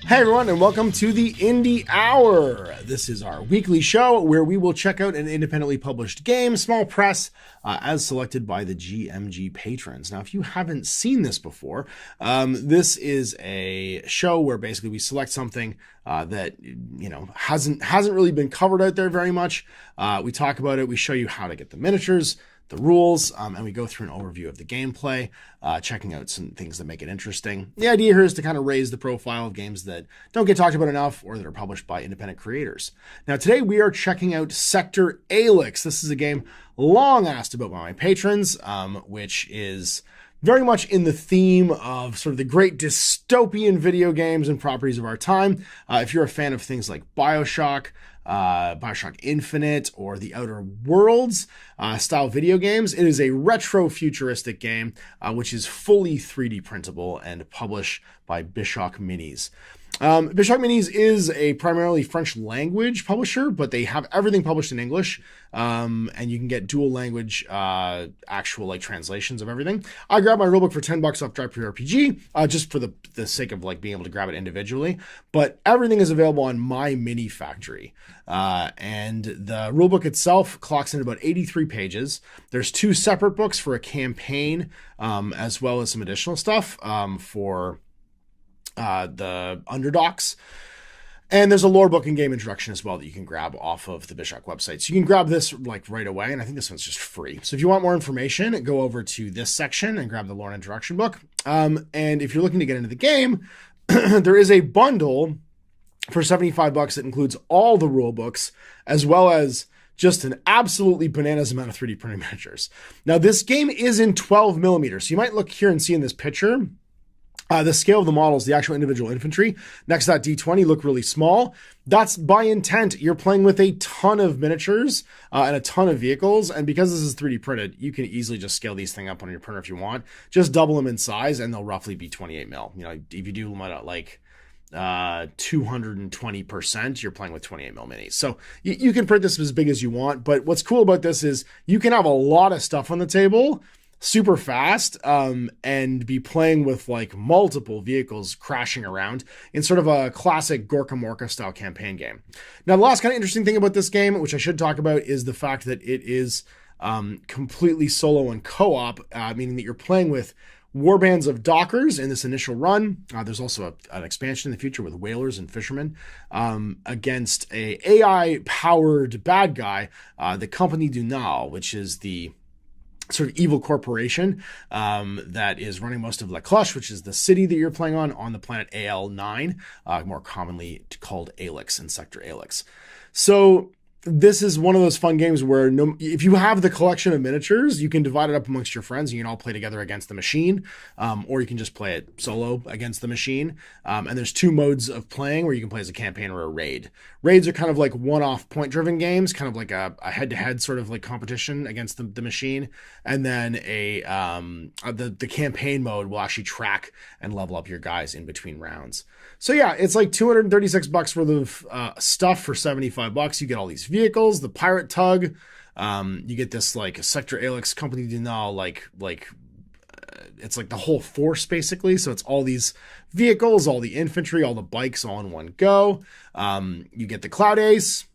Hey everyone, and welcome to the Indie Hour. This is our weekly show where we will check out an independently published game, small press, as selected by the GMG patrons. Now, if you haven't seen this before, this is a show where basically we select something that hasn't really been covered out there very much. We talk about it. We show you how to get the miniatures, the rules, and we go through an overview of the gameplay, checking out some things that make it interesting. The idea here is to kind of raise the profile of games that don't get talked about enough or that are published by independent creators. Now, today we are checking out Sector Alix. This is a game long asked about by my patrons, which is very much in the theme of sort of the great dystopian video games and properties of our time. If you're a fan of things like Bioshock Infinite, or the Outer Worlds style video games, it is a retrofuturistic game, which is fully 3D printable and published by Bishok Minis. Bishok Minis is a primarily French language publisher, but they have everything published in English, and you can get dual language actual translations of everything. I grabbed my rulebook for $10 off DriveThruRPG, just for the sake of being able to grab it individually, but everything is available on My Mini Factory. And the rulebook itself clocks in about 83 pages. There's 2 separate books for a campaign, as well as some additional stuff for the underdocs. And there's a lore book and game introduction as well that you can grab off of the Bishok website. So you can grab this right away, and I think this one's just free. So if you want more information, go over to this section and grab the lore and introduction book. And if you're looking to get into the game, there is a bundle for $75 that includes all the rule books, as well as just an absolutely bananas amount of 3D printed miniatures. Now, this game is in 12 millimeters. So you might look here and see in this picture, the scale of the models, the actual individual infantry next to that D20 look really small. That's by intent. You're playing with a ton of miniatures and a ton of vehicles. And because this is 3D printed, you can easily just scale these things up on your printer if you want. Just double them in size and they'll roughly be 28 mil. If you do them at 220%, you're playing with 28 mil minis. So you can print this as big as you want. But what's cool about this is you can have a lot of stuff on the table super fast, and be playing with multiple vehicles crashing around in sort of a classic Gorka Morka style campaign game. Now, the last kind of interesting thing about this game, which I should talk about, is the fact that it is completely solo and co-op, meaning that you're playing with warbands of dockers in this initial run. There's also an expansion in the future with whalers and fishermen, against a AI-powered bad guy, the Company du Nal, which is the sort of evil corporation that is running most of La Cloche, which is the city that you're playing on the planet AL9, more commonly called Alix and Sector Alix. So this is one of those fun games where if you have the collection of miniatures, you can divide it up amongst your friends and you can all play together against the machine, or you can just play it solo against the machine. And there's 2 modes of playing where you can play as a campaign or a raid. Raids are kind of like one-off point-driven games, kind of like a head-to-head sort of competition against the machine. And then the campaign mode will actually track and level up your guys in between rounds. So yeah, it's $236 worth of stuff for $75. You get all these vehicles, the pirate tug, you get this Sector Alix Company du Nal, it's the whole force basically. So it's all these vehicles, all the infantry, all the bikes all in one go. You get the Cloud Ace,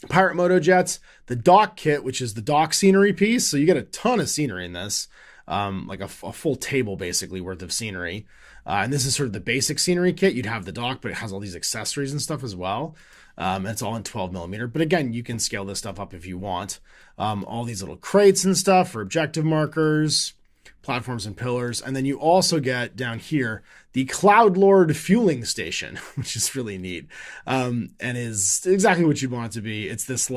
pirate moto jets, the dock kit, which is the dock scenery piece. So you get a ton of scenery in this, a full table basically worth of scenery. And this is sort of the basic scenery kit. You'd have the dock, but it has all these accessories and stuff as well. It's all in 12 millimeter. But again, you can scale this stuff up if you want. All these little crates and stuff for objective markers, platforms and pillars. And then you also get down here the Cloud Lord fueling station, which is really neat, and is exactly what you'd want it to be. It's this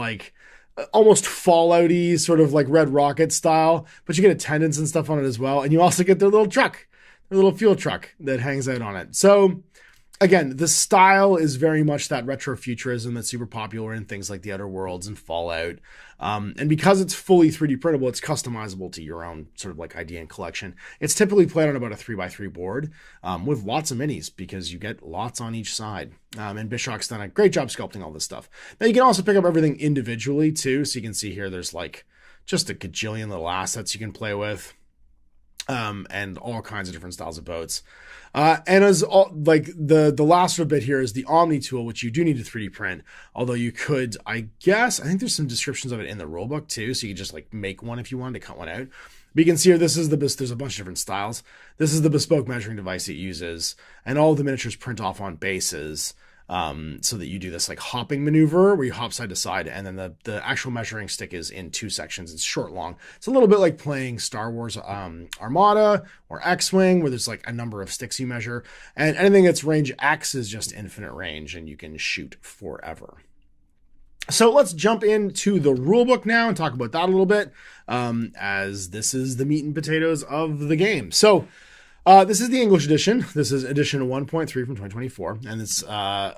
almost Fallout-y sort of Red Rocket style, but you get attendants and stuff on it as well. And you also get their little truck, their little fuel truck that hangs out on it. So again, the style is very much that retrofuturism that's super popular in things like the Outer Worlds and Fallout. And because it's fully 3D printable, it's customizable to your own sort of idea and collection. It's typically played on about a 3x3 board, with lots of minis because you get lots on each side. And Bishok's done a great job sculpting all this stuff. Now you can also pick up everything individually too. So you can see here, there's just a gajillion little assets you can play with. and all kinds of different styles of boats. And as all, like the last little bit here is the Omni tool, which you do need to 3D print. Although you could, I think there's some descriptions of it in the rulebook too, so you could just like make one if you wanted to cut one out. But you can see here, there's a bunch of different styles. This is the bespoke measuring device it uses, and all the miniatures print off on bases. So that you do this like hopping maneuver where you hop side to side, and then the actual measuring stick is in 2 sections. It's short, long. It's a little bit like playing Star Wars Armada or X-Wing, where there's like a number of sticks you measure, and anything that's range X is just infinite range, and you can shoot forever. So let's jump into the rulebook now and talk about that a little bit, as this is the meat and potatoes of the game. So this is the English edition. This is edition 1.3 from 2024, and it's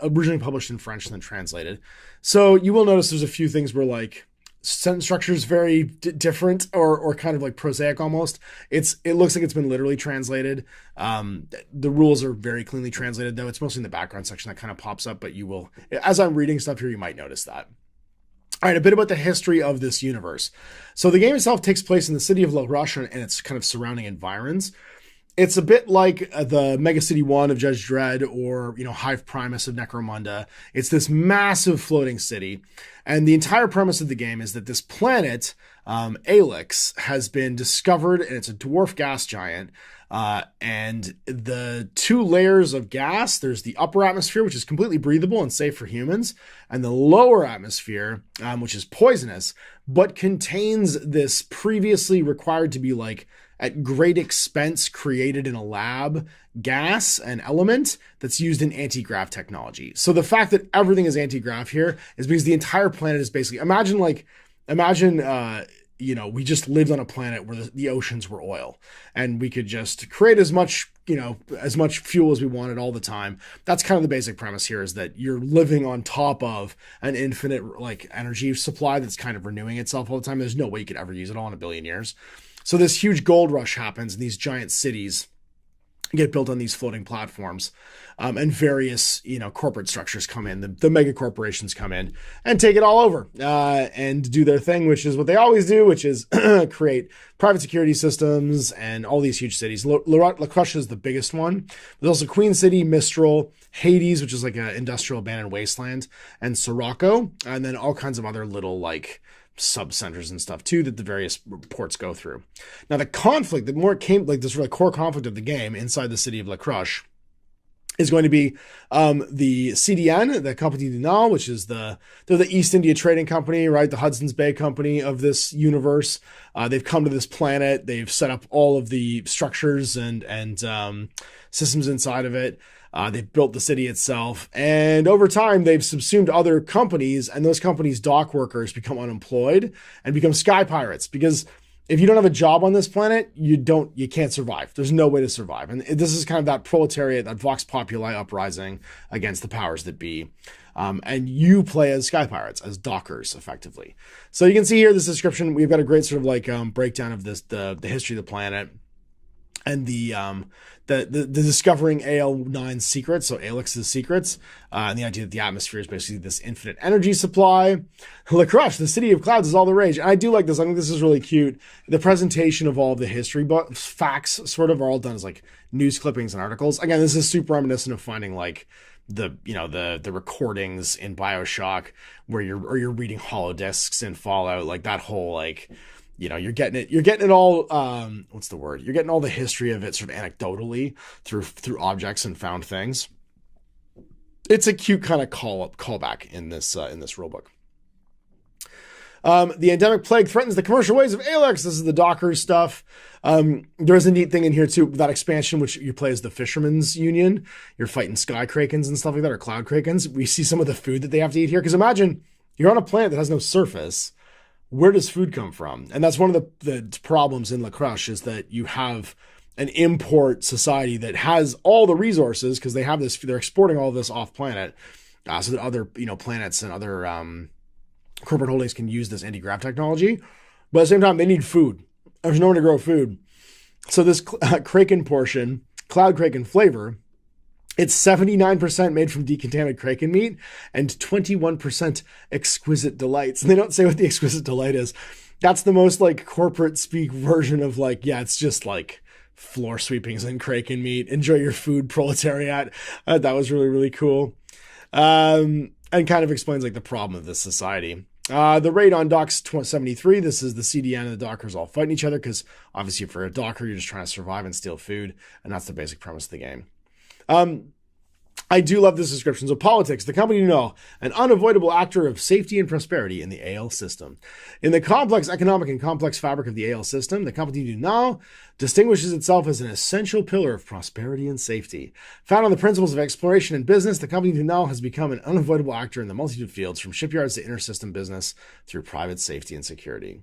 originally published in French and then translated. So you will notice there's a few things where like sentence structure is very different or kind of like prosaic almost. It looks like it's been literally translated. The rules are very cleanly translated, though. It's mostly in the background section that kind of pops up, but you will, as I'm reading stuff here, you might notice that. All right, a bit about the history of this universe. So the game itself takes place in the city of La Roche and its kind of surrounding environs. It's a bit like the Mega City 1 of Judge Dredd or, Hive Primus of Necromunda. It's this massive floating city. And the entire premise of the game is that this planet, Alix, has been discovered, and it's a dwarf gas giant. And the 2 layers of gas, there's the upper atmosphere, which is completely breathable and safe for humans, and the lower atmosphere, which is poisonous, but contains this previously required to be like at great expense created in a lab gas and element that's used in anti-grav technology. So the fact that everything is anti-grav here is because the entire planet is basically, imagine we just lived on a planet where the oceans were oil, and we could just create as much fuel as we wanted all the time. That's kind of the basic premise here, is that you're living on top of an infinite like energy supply that's kind of renewing itself all the time. There's no way you could ever use it all in a billion years. So this huge gold rush happens, and these giant cities get built on these floating platforms, and various, corporate structures come in. The mega corporations come in and take it all over, and do their thing, which is what they always do, which is create private security systems and all these huge cities. La Cruche is the biggest one. There's also Queen City, Mistral, Hades, which is like an industrial abandoned wasteland, and Sirocco, and then all kinds of other little like sub-centers and stuff too that the various ports go through. Now the conflict, this really core conflict of the game inside the city of La Cruche is going to be the CDN, the Compagnie du Nord, which is they're the East India Trading Company, right? The Hudson's Bay Company of this universe. They've come to this planet. They've set up all of the structures and systems inside of it. They've built the city itself, and over time they've subsumed other companies, and those companies' dock workers become unemployed and become sky pirates, because if you don't have a job on this planet, you can't survive. There's no way to survive. And this is kind of that proletariat, that vox populi uprising against the powers that be. And you play as sky pirates, as dockers, effectively. So you can see here this description. We've got a great sort of like breakdown of the history of the planet, and the discovering AL9's secrets, so Alix's secrets, and the idea that the atmosphere is basically this infinite energy supply. La Cruche, the city of clouds, is all the rage. And I do like this. I think this is really cute. The presentation of all of the history facts sort of are all done as like news clippings and articles. Again, this is super reminiscent of finding like the recordings in BioShock where you're reading holodiscs in Fallout, like that whole like, you're getting it all, what's the word? You're getting all the history of it sort of anecdotally through objects and found things. It's a cute kind of callback in this rulebook. The endemic plague threatens the commercial ways of Alix. This is the Dockers stuff. There's a neat thing in here too, that expansion, which you play as the Fishermen's Union. You're fighting sky krakens and stuff like that, or cloud krakens. We see some of the food that they have to eat here. Because imagine you're on a planet that has no surface. Where does food come from? And that's one of the problems in La Cruche, is that you have an import society that has all the resources, because they have this, they're exporting all of this off planet, so that other, planets and other corporate holdings can use this anti-grav technology. But at the same time, they need food. There's nowhere to grow food. So this kraken portion, cloud kraken flavor, it's 79% made from decontaminated kraken meat and 21% exquisite delights. And they don't say what the exquisite delight is. That's the most like corporate speak version of like, yeah, it's just like floor sweepings and Kraken meat. Enjoy your food, proletariat. That was really, really cool. And kind of explains like the problem of this society. The raid on Docks 73, this is the CDN and the Dockers all fighting each other because obviously if you're a Docker, you're just trying to survive and steal food, and that's the basic premise of the game. I do love this description. So politics, the company you know, an unavoidable actor of safety and prosperity in the AL system. In the complex economic and complex fabric of the AL system, the company you know distinguishes itself as an essential pillar of prosperity and safety. Found on the principles of exploration and business, the company you know has become an unavoidable actor in the multitude of fields, from shipyards to intersystem business through private safety and security.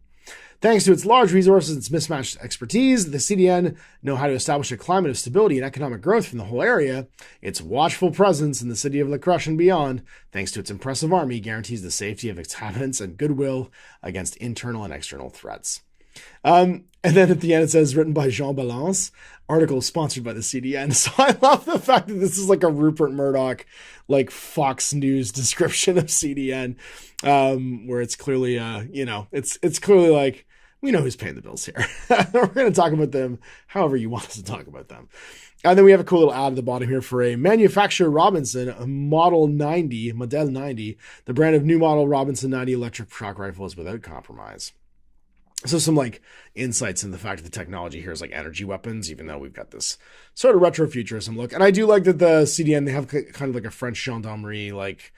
Thanks to its large resources and its mismatched expertise, the CDN know how to establish a climate of stability and economic growth from the whole area. Its watchful presence in the city of La Cruche and beyond, thanks to its impressive army, guarantees the safety of its inhabitants and goodwill against internal and external threats. And then at the end it says, written by Jean Balance, article sponsored by the CDN. So I love the fact that this is like a Rupert Murdoch, like Fox News description of CDN, where it's clearly, it's clearly like, we know who's paying the bills here. We're going to talk about them however you want us to talk about them. And then we have a cool little ad at the bottom here for a manufacturer Robinson, a Model 90, the brand of new model Robinson 90 electric shock rifle is without compromise. So some like insights in the fact that the technology here is like energy weapons, even though we've got this sort of retrofuturism look. And I do like that the CDN, they have kind of like a French gendarmerie, like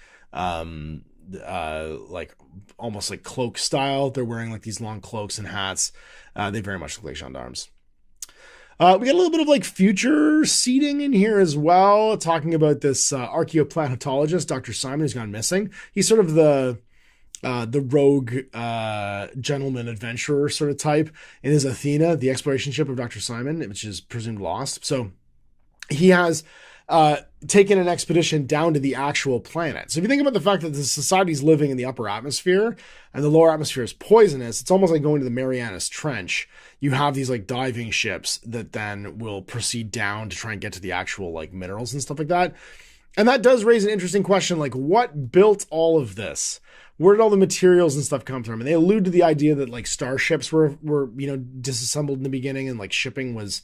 almost like cloak style. They're wearing like these long cloaks and hats. They very much look like gendarmes. We got a little bit of like future seeding in here as well, talking about this archaeoplanetologist, Dr. Simon, who's gone missing. He's sort of the rogue gentleman adventurer sort of type in his Athena, the exploration ship of Dr. Simon, which is presumed lost. So he has taken an expedition down to the actual planet. So if you think about the fact that the society's living in the upper atmosphere and the lower atmosphere is poisonous, it's almost like going to the Marianas Trench. You have these like diving ships that then will proceed down to try and get to the actual like minerals and stuff like that. And that does raise an interesting question, like what built all of this? Where did all the materials and stuff come from? And they allude to the idea that like starships were disassembled in the beginning, and like shipping was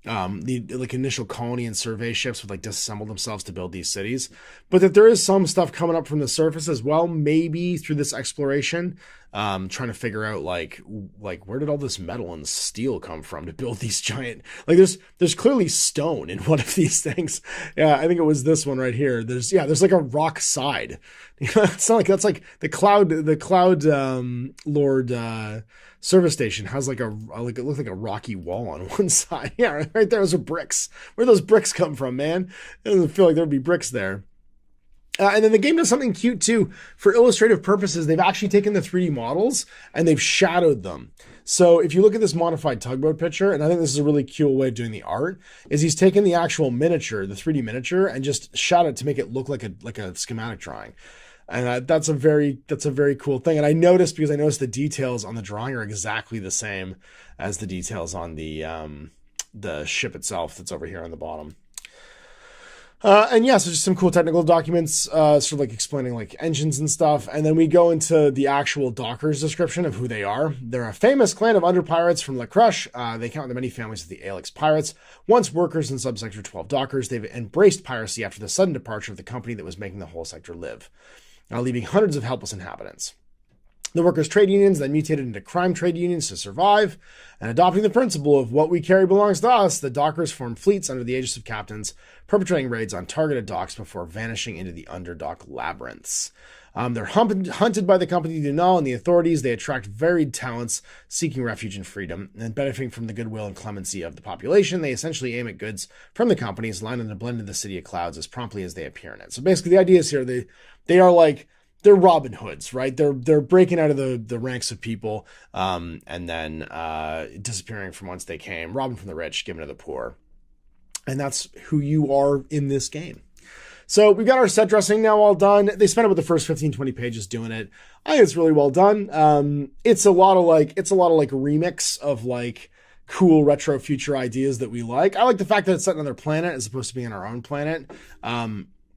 the like initial colony and survey ships would like disassemble themselves to build these cities. But that there is some stuff coming up from the surface as well, maybe through this exploration, trying to figure out like where did all this metal and steel come from to build these giant, like there's clearly stone in one of these things. Yeah, I think it was this one right here. There's like a rock side. It's not like that's like the cloud Lord service station has like it looks like a rocky wall on one side. Yeah, right there. Those are bricks. Where those bricks come from, man? It doesn't feel like there'd be bricks there. And then the game does something cute too. For illustrative purposes, they've actually taken the 3D models and they've shadowed them. So if you look at this modified tugboat picture, and I think this is a really cool way of doing the art, is he's taken the actual miniature, the 3D miniature, and just shadowed to make it look like a schematic drawing. And that's a very cool thing. And I noticed the details on the drawing are exactly the same as the details on the ship itself that's over here on the bottom. So just some cool technical documents, sort of like explaining like engines and stuff. And then we go into the actual Dockers description of who they are. They're a famous clan of under-pirates from La Cruche. They count the many families of the Alix pirates. Once workers in subsector 12 Dockers, they've embraced piracy after the sudden departure of the company that was making the whole sector live, leaving hundreds of helpless inhabitants. The workers' trade unions then mutated into crime trade unions to survive, and adopting the principle of what we carry belongs to us, the Dockers formed fleets under the aegis of captains, perpetrating raids on targeted docks before vanishing into the underdock labyrinths. They're hunted by the company du Nord and the authorities. They attract varied talents seeking refuge and freedom, and benefiting from the goodwill and clemency of the population. They essentially aim at goods from the companies, lining to blend into the city of clouds as promptly as they appear in it. So basically the idea is here, they are like, they're Robin Hoods, right? They're breaking out of the ranks of people, and then disappearing from whence they came, robbing from the rich, giving to the poor. And that's who you are in this game. So we've got our set dressing now all done. They spent about the first 15, 20 pages doing it. I think it's really well done. It's a lot of remix of like cool retro future ideas that we like. I like the fact that it's set on another planet as opposed to being on our own planet.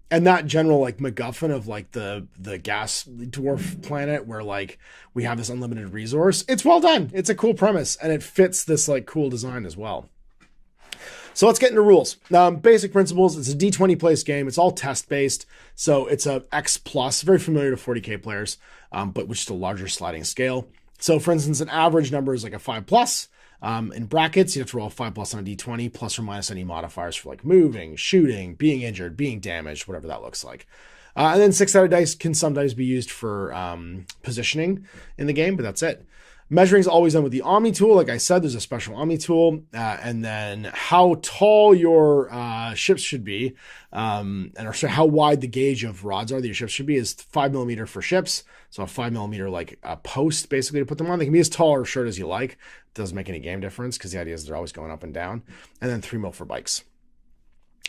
And that general like MacGuffin of like the gas dwarf planet where like we have this unlimited resource. It's well done. It's a cool premise and it fits this like cool design as well. So let's get into rules. Basic principles. It's a D20 place game. It's all test based. So it's a X plus, very familiar to 40K players, but which is a larger sliding scale. So for instance, an average number is like a 5 plus. In brackets, you have to roll 5 plus on a D20, plus or minus any modifiers for like moving, shooting, being injured, being damaged, whatever that looks like. And then 6-sided dice can sometimes be used for positioning in the game, but that's it. Measuring is always done with the Omni tool. Like I said, there's a special Omni tool. And then how tall your ships should be, and also how wide the gauge of rods are that your ships should be is 5 millimeter for ships. So a 5 millimeter like a post basically to put them on. They can be as tall or short as you like. It doesn't make any game difference because the idea is they're always going up and down. And then 3 mil for bikes.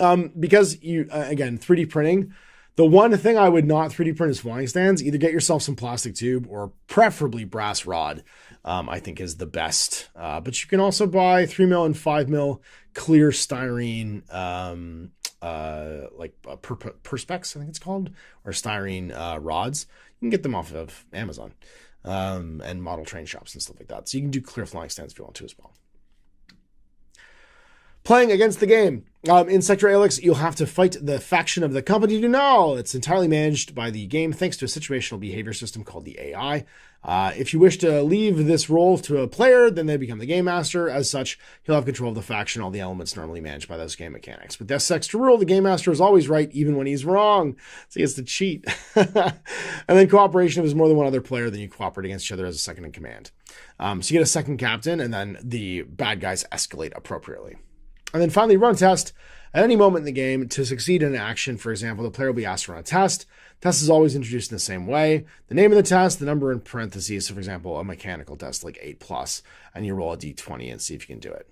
Because you, again, 3D printing, the one thing I would not 3D print is flying stands. Either get yourself some plastic tube or preferably brass rod, I think is the best. But you can also buy 3 mil and 5 mil clear styrene, perspex, I think it's called, or styrene rods. You can get them off of Amazon and model train shops and stuff like that. So you can do clear flying stands if you want to as well. Playing against the game. In Sector Alix, you'll have to fight the faction of the company you know. It's entirely managed by the game thanks to a situational behavior system called the AI. If you wish to leave this role to a player, then they become the game master. As such, he'll have control of the faction, all the elements normally managed by those game mechanics. With this extra rule, the game master is always right, even when he's wrong. So he has to cheat. And then cooperation, if there's more than one other player, then you cooperate against each other as a second in command. So you get a second captain, and then the bad guys escalate appropriately. And then finally, run a test. At any moment in the game, to succeed in an action, for example, the player will be asked to run a test. Test is always introduced in the same way. The name of the test, the number in parentheses, so for example, a mechanical test like 8+, and you roll a d20 and see if you can do it.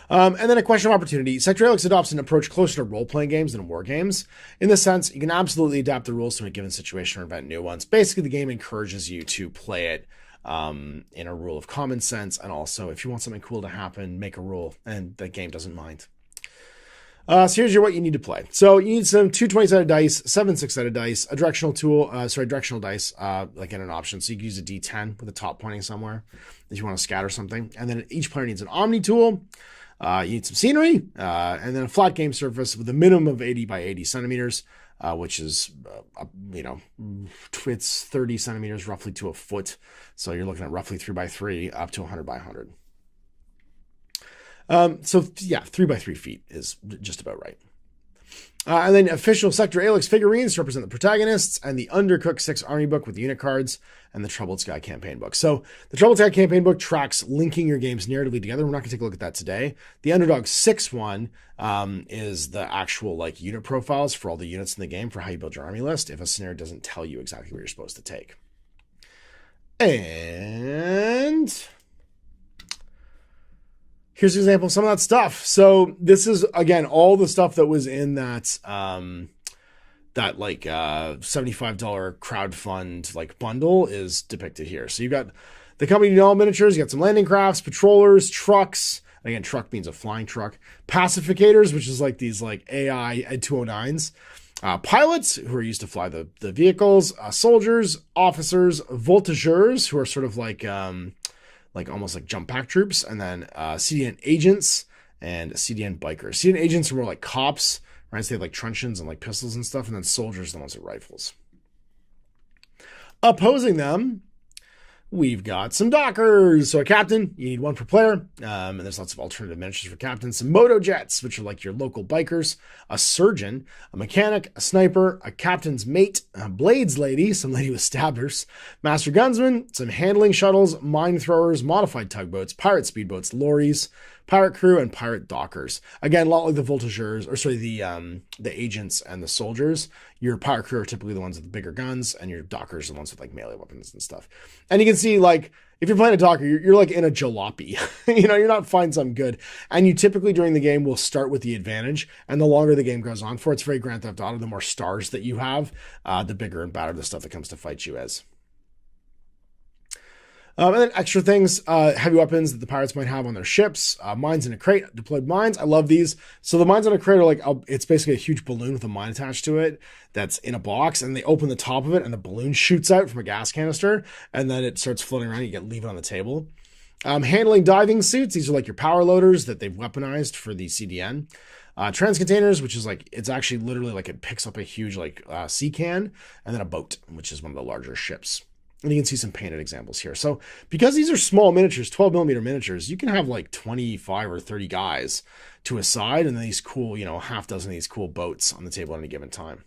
And then a question of opportunity. Sector Alix adopts an approach closer to role-playing games than war games. In this sense, you can absolutely adapt the rules to a given situation or invent new ones. Basically, the game encourages you to play it in a rule of common sense, and also if you want something cool to happen, make a rule, and the game doesn't mind. So here's what you need to play. So you need some 2 20-sided dice, 7 6-sided dice, a directional tool, directional dice, like in an option. So you can use a D10 with the top pointing somewhere if you want to scatter something. And then each player needs an Omni tool. You need some scenery, and then a flat game surface with a minimum of 80 by 80 centimeters, which is, it's 30 centimeters roughly to a foot. So you're looking at roughly 3 by 3 up to 100 by 100. So yeah, 3 by 3 feet is just about right. And then official Sector Alix figurines to represent the protagonists, and the Undercooked 6 Army book with the unit cards, and the Troubled Sky campaign book. So the Troubled Sky campaign book tracks linking your games narratively together. We're not going to take a look at that today. The Underdog 6 one is the actual like unit profiles for all the units in the game for how you build your army list if a scenario doesn't tell you exactly what you're supposed to take. And here's an example of some of that stuff. So this is, again, all the stuff that was in that like $75 crowdfund like bundle is depicted here. So you've got the company null miniatures, you got some landing crafts, patrollers, trucks. Again, truck means a flying truck. Pacificators, which is like these like AI Ed 209s. Pilots, who are used to fly the vehicles. Soldiers, officers, voltigeurs, who are sort of like almost like jump pack troops, and then CDN agents and CDN bikers. CDN agents are more like cops, right? So they have like truncheons and like pistols and stuff, and then soldiers are the ones with rifles. Opposing them, we've got some dockers. So a captain, you need one per player, and there's lots of alternative miniatures for captains. Some moto jets, which are like your local bikers. A surgeon, a mechanic, a sniper, a captain's mate, a blades lady, some lady with stabbers, master gunsman, some handling shuttles, mine throwers, modified tugboats, pirate speedboats, lorries, pirate crew, and pirate dockers. Again, a lot like the voltigeurs, or sorry, the agents and the soldiers. Your pirate crew are typically the ones with the bigger guns, and your dockers are the ones with like melee weapons and stuff. And you can see, like, if you're playing a docker, you're like in a jalopy. You're not finding something good. And you typically during the game will start with the advantage, and the longer the game goes on for, it's very Grand Theft Auto, the more stars that you have, the bigger and badder the stuff that comes to fight you as. And then extra things, heavy weapons that the pirates might have on their ships, mines in a crate, deployed mines. I love these. So the mines in a crate are like, it's basically a huge balloon with a mine attached to it that's in a box, and they open the top of it and the balloon shoots out from a gas canister, and then it starts floating around. You leave it on the table. Handling diving suits. These are like your power loaders that they've weaponized for the CDN. Trans containers, which is like, it's actually literally like it picks up a huge like sea can, and then a boat, which is one of the larger ships. And you can see some painted examples here. So because these are small miniatures, 12 millimeter miniatures, you can have like 25 or 30 guys to a side, and then these cool, half dozen of these cool boats on the table at any given time.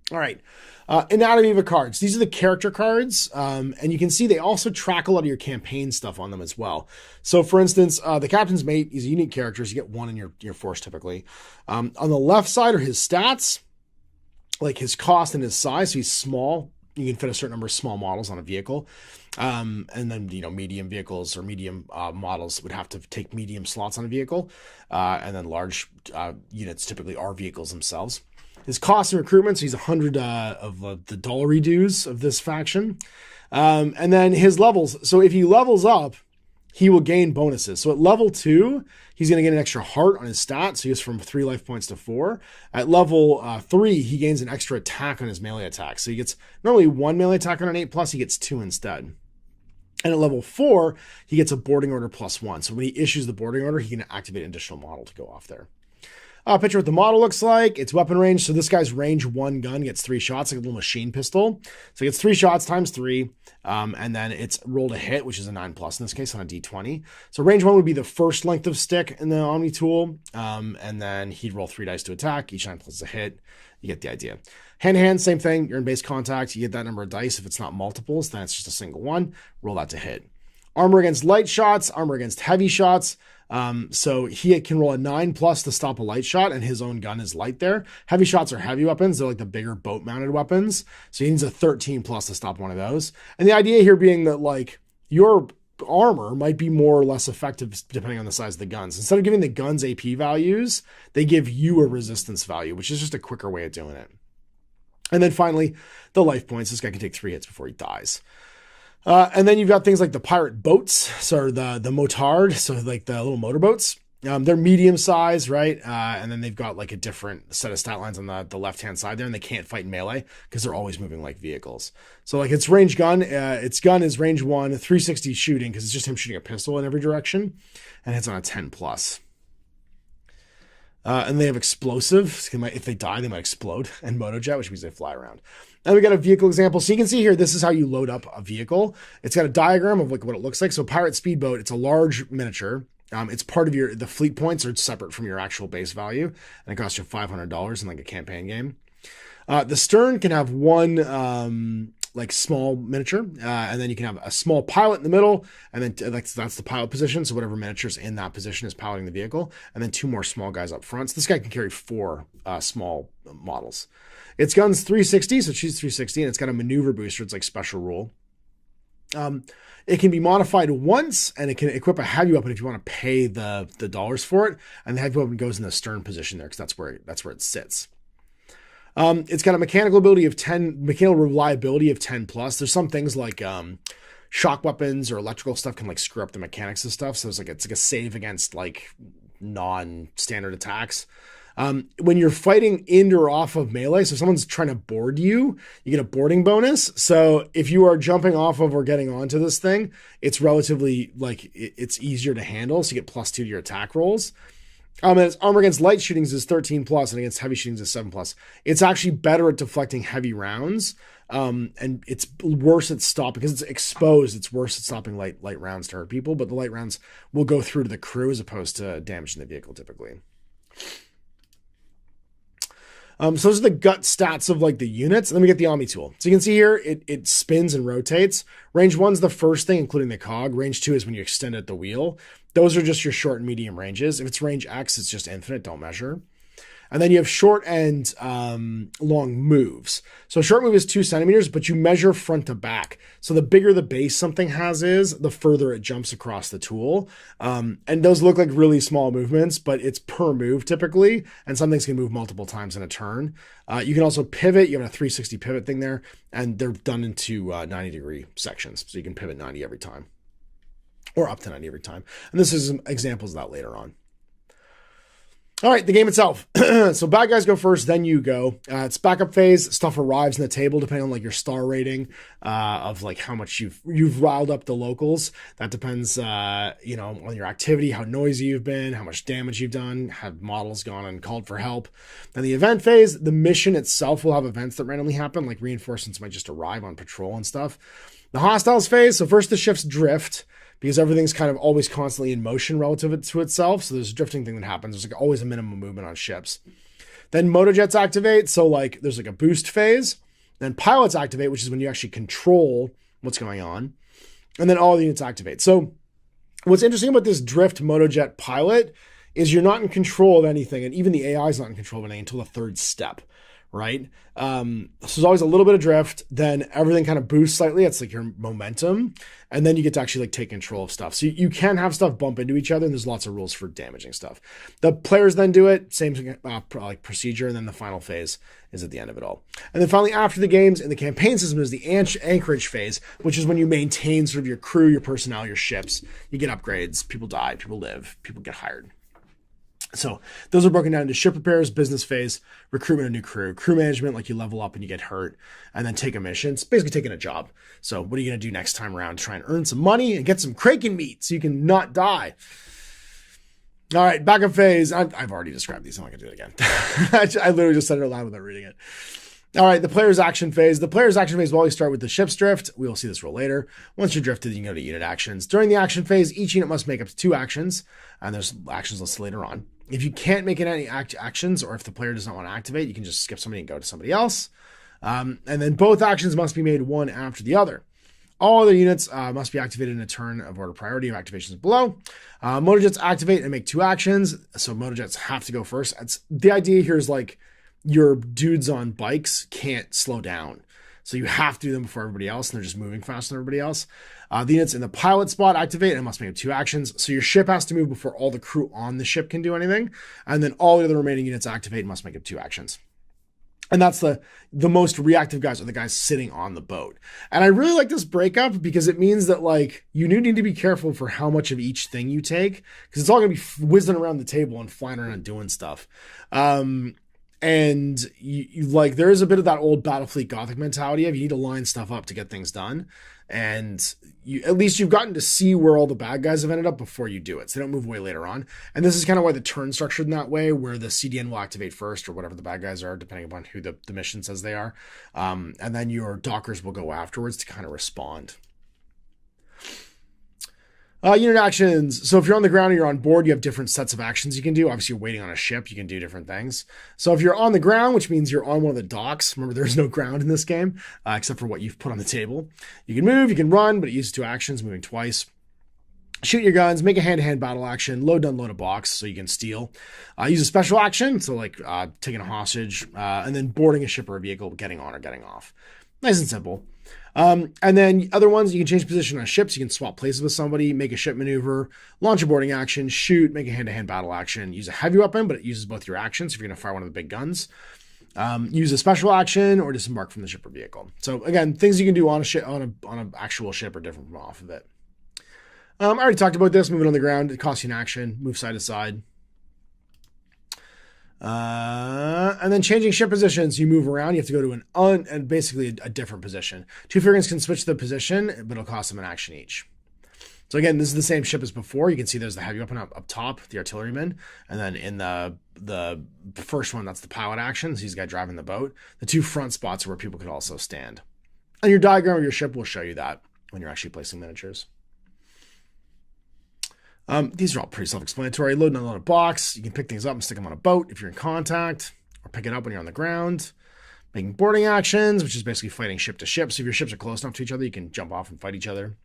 All right, anatomy of a cards. These are the character cards, and you can see they also track a lot of your campaign stuff on them as well. So, for instance, the Captain's Mate, he's a unique character, so you get one in your force typically. On the left side are his stats, like his cost and his size. So he's small. You can fit a certain number of small models on a vehicle. And then, medium vehicles or medium models would have to take medium slots on a vehicle. And then large units typically are vehicles themselves. His cost and recruitment, so he's 100 of the dollary dues of this faction. And then his levels. So if he levels up, he will gain bonuses. So at level 2, he's going to get an extra heart on his stat. So he goes from 3 life points to 4. At level 3, he gains an extra attack on his melee attack. So he gets not only 1 melee attack on an 8+, he gets 2 instead. And at level 4, he gets a boarding order +1. So when he issues the boarding order, he can activate an additional model to go off there. Picture what the model looks like. It's weapon range. So this guy's range 1 gun gets 3 shots, like a little machine pistol. So he gets 3 shots times 3. And then it's rolled a hit, which is a 9+ in this case on a D20. So range 1 would be the first length of stick in the Omni tool. And then he'd roll 3 dice to attack. Each 9+ is a hit. You get the idea. Hand-to-hand, same thing. You're in base contact. You get that number of dice. If it's not multiples, then it's just a single one. Roll that to hit. Armor against light shots, armor against heavy shots. So he can roll a 9+ to stop a light shot, and his own gun is light there. Heavy shots are heavy weapons. They're like the bigger boat mounted weapons. So he needs a 13+ to stop one of those. And the idea here being that like your armor might be more or less effective depending on the size of the guns. Instead of giving the guns AP values, they give you a resistance value, which is just a quicker way of doing it. And then finally, the life points. This guy can take 3 hits before he dies. And then you've got things like the pirate boats, so the motard, so like the little motorboats. They're medium size, right? And then they've got like a different set of stat lines on the left-hand side there, and they can't fight in melee because they're always moving like vehicles. So like its range gun, its gun is range 1, 360 shooting because it's just him shooting a pistol in every direction, and it's on a 10+. And they have explosive. If they die, they might explode. And motojet, which means they fly around. And we got a vehicle example. So you can see here, this is how you load up a vehicle. It's got a diagram of like what it looks like. So pirate speedboat, it's a large miniature. It's part of the fleet points are separate from your actual base value. And it costs you $500 in like a campaign game. The stern can have one like small miniature, and then you can have a small pilot in the middle, and then that's the pilot position. So whatever miniature's in that position is piloting the vehicle, and then 2 more small guys up front. So this guy can carry 4 small models. Its gun's 360, so she's 360, and it's got a maneuver booster. It's like special rule. It can be modified once, and it can equip a heavy weapon if you want to pay the dollars for it. And the heavy weapon goes in the stern position there because that's where it sits. It's got a mechanical reliability of 10+. There's some things like shock weapons or electrical stuff can like screw up the mechanics of stuff. So it's like a save against like non-standard attacks. When you're fighting in or off of melee, so someone's trying to board you, you get a boarding bonus. So if you are jumping off of or getting onto this thing, it's relatively like it's easier to handle. So you get +2 to your attack rolls. And its armor against light shootings is 13+, and against heavy shootings is 7+. It's actually better at deflecting heavy rounds, and it's worse at stopping because it's exposed. It's worse at stopping light rounds to hurt people, but the light rounds will go through to the crew as opposed to damaging the vehicle typically. So those are the gut stats of like the units. And then we get the Omni tool. So you can see here, it spins and rotates. Range 1's the first thing, including the cog. Range 2 is when you extend it at the wheel. Those are just your short and medium ranges. If it's range X, it's just infinite, don't measure. And then you have short and long moves. So a short move is 2 centimeters, but you measure front to back. So the bigger the base something is, the further it jumps across the tool. And those look like really small movements, but it's per move typically. And some things can move multiple times in a turn. You can also pivot. You have a 360 pivot thing there, and they're done into 90-degree sections. So you can pivot 90 every time, or up to 90 every time. And this is some examples of that later on. All right, the game itself. So bad guys go first, then you go. It's backup phase. Stuff arrives in the table depending on like your star rating of like how much you've riled up the locals. That depends, on your activity, how noisy you've been, how much damage you've done, have models gone and called for help. Then the event phase, the mission itself will have events that randomly happen, like reinforcements might just arrive on patrol and stuff. The hostiles phase. So first the ships drift, because everything's kind of always constantly in motion relative to itself. So there's a drifting thing that happens. There's like always a minimum movement on ships. Then motojets activate. So like there's like a boost phase. Then pilots activate, which is when you actually control what's going on. And then all the units activate. So what's interesting about this drift motojet pilot is you're not in control of anything. And even the AI is not in control of anything until the third step. Right? So there's always a little bit of drift, then everything kind of boosts slightly. It's like your momentum. And then you get to actually like take control of stuff. So you can have stuff bump into each other, and there's lots of rules for damaging stuff. The players then do it, same like procedure, and then the final phase is at the end of it all. And then finally, after the games in the campaign system is the anchorage phase, which is when you maintain sort of your crew, your personnel, your ships. You get upgrades, people die, people live, people get hired. So those are broken down into ship repairs, business phase, recruitment of new crew management, like you level up and you get hurt, and then take a mission. It's basically taking a job. So what are you going to do next time around? Try and earn some money and get some kraken meat so you can not die. All right, backup phase. I've already described these. I'm not going to do it again. I literally just said it aloud without reading it. All right, the player's action phase. The player's action phase will always start with the ship's drift. We will see this rule later. Once you're drifted, you can go to unit actions. During the action phase, each unit must make up to 2 actions, and there's actions listed later on. If you can't make any actions, or if the player does not want to activate, you can just skip somebody and go to somebody else. And then both actions must be made one after the other. All other units must be activated in a turn of order priority of activations below. Motojets activate and make 2 actions, so motojets have to go first. The idea here is like your dudes on bikes can't slow down. So you have to do them before everybody else, and they're just moving faster than everybody else. The units in the pilot spot activate and must make 2 actions. So your ship has to move before all the crew on the ship can do anything. And then all the other remaining units activate and must make 2 actions. And that's the most reactive guys are the guys sitting on the boat. And I really like this breakup because it means that like you do need to be careful for how much of each thing you take, because it's all going to be whizzing around the table and flying around and doing stuff. And you like there is a bit of that old Battlefleet Gothic mentality of you need to line stuff up to get things done, and at least you've gotten to see where all the bad guys have ended up before you do it, so they don't move away later on. And this is kind of why the turn's structured in that way, where the CDN will activate first, or whatever the bad guys are, depending upon who the mission says they are, and then your dockers will go afterwards to kind of respond. Unit actions. So if you're on the ground or you're on board, you have different sets of actions you can do. Obviously, you're waiting on a ship. You can do different things. So if you're on the ground, which means you're on one of the docks, remember there's no ground in this game, except for what you've put on the table. You can move, you can run, but it uses 2 actions, moving twice. Shoot your guns, make a hand-to-hand battle action, load, unload a box so you can steal. Use a special action, so like taking a hostage, and then boarding a ship or a vehicle, getting on or getting off. Nice and simple. And then other ones, you can change position on ships. You can swap places with somebody, make a ship maneuver, launch a boarding action, shoot, make a hand-to-hand battle action, use a heavy weapon, but it uses both your actions if you're going to fire one of the big guns. Use a special action or disembark from the ship or vehicle. So again, things you can do on a ship, on an actual ship are different from off of it. I already talked about this. Moving on the ground, it costs you an action. Move side to side. And then changing ship positions, you move around, you have to go to and basically a different position. 2 figurines can switch the position, but it'll cost them an action each. So again, this is the same ship as before. You can see there's the heavy weapon up top, the artilleryman, and then in the first one, that's the pilot action. So he's the guy driving the boat. The 2 front spots are where people could also stand. And your diagram of your ship will show you that when you're actually placing miniatures. These are all pretty self-explanatory. Load and unload a box. You can pick things up and stick them on a boat if you're in contact, or pick it up when you're on the ground. Making boarding actions, which is basically fighting ship to ship. So if your ships are close enough to each other, you can jump off and fight each other.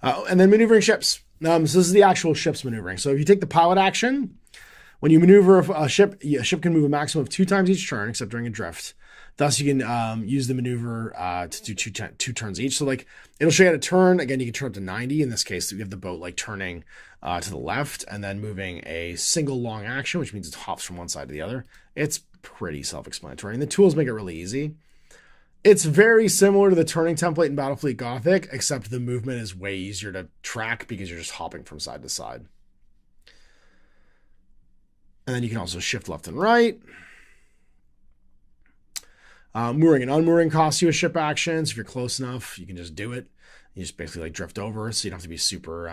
And then maneuvering ships. So this is the actual ship's maneuvering. So if you take the pilot action, when you maneuver a ship can move a maximum of 2 times each turn, except during a drift. Thus, you can use the maneuver to do two turns each. So, like, it'll show you how to turn. Again, you can turn up to 90. In this case, you have the boat, like, turning to the left and then moving a single long action, which means it hops from one side to the other. It's pretty self-explanatory. And the tools make it really easy. It's very similar to the turning template in Battlefleet Gothic, except the movement is way easier to track because you're just hopping from side to side. And then you can also shift left and right. Mooring and unmooring costs you a ship action. So if you're close enough, you can just do it. You just basically like drift over, so you don't have to be super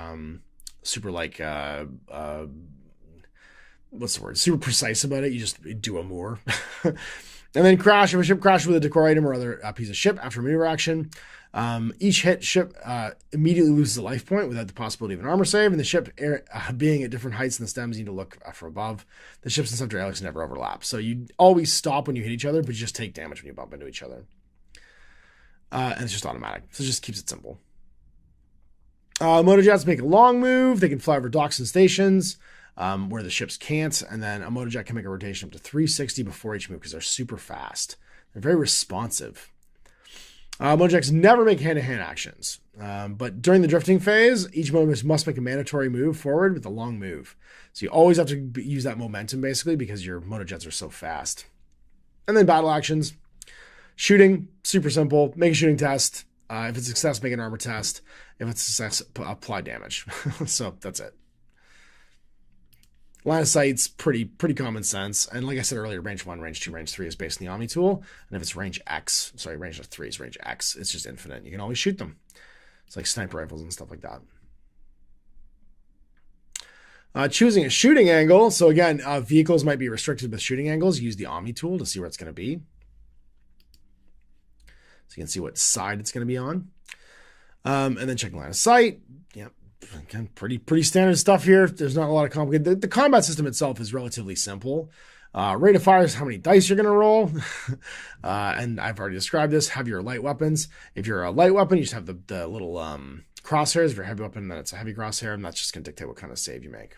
like what's the word? Super precise about it. You just do a moor. And then crash. If a ship crashes with a decor item or other piece of ship after maneuver action, each hit ship immediately loses a life point without the possibility of an armor save, and the ship being at different heights in the stems, you need to look from above. The ships in Center Alix never overlap, so you always stop when you hit each other, but you just take damage when you bump into each other. And it's just automatic, so it just keeps it simple. Motojets make a long move. They can fly over docks and stations where the ships can't, and then a motojet can make a rotation up to 360 before each move because they're super fast. They're very responsive. Mojets never make hand-to-hand actions, but during the drifting phase, each motojets must make a mandatory move forward with a long move. So you always have to use that momentum, basically, because your motojets are so fast. And then battle actions. Shooting, super simple. Make a shooting test. If it's a success, make an armor test. If it's a success, apply damage. So that's it. Line of sight's pretty common sense. And like I said earlier, range 1, range 2, range 3 is based on the Omni tool. And if it's range 3 is range X. It's just infinite. You can always shoot them. It's like sniper rifles and stuff like that. Choosing a shooting angle. So again, vehicles might be restricted with shooting angles. Use the Omni tool to see where it's going to be. So you can see what side it's going to be on. And then check line of sight. Yep. Again, pretty standard stuff here. There's not a lot of complicated. The combat system itself is relatively simple. Rate of fire is how many dice you're going to roll. And I've already described this. Have your light weapons. If you're a light weapon, you just have the little crosshairs. If you're a heavy weapon, then it's a heavy crosshair, and that's just going to dictate what kind of save you make.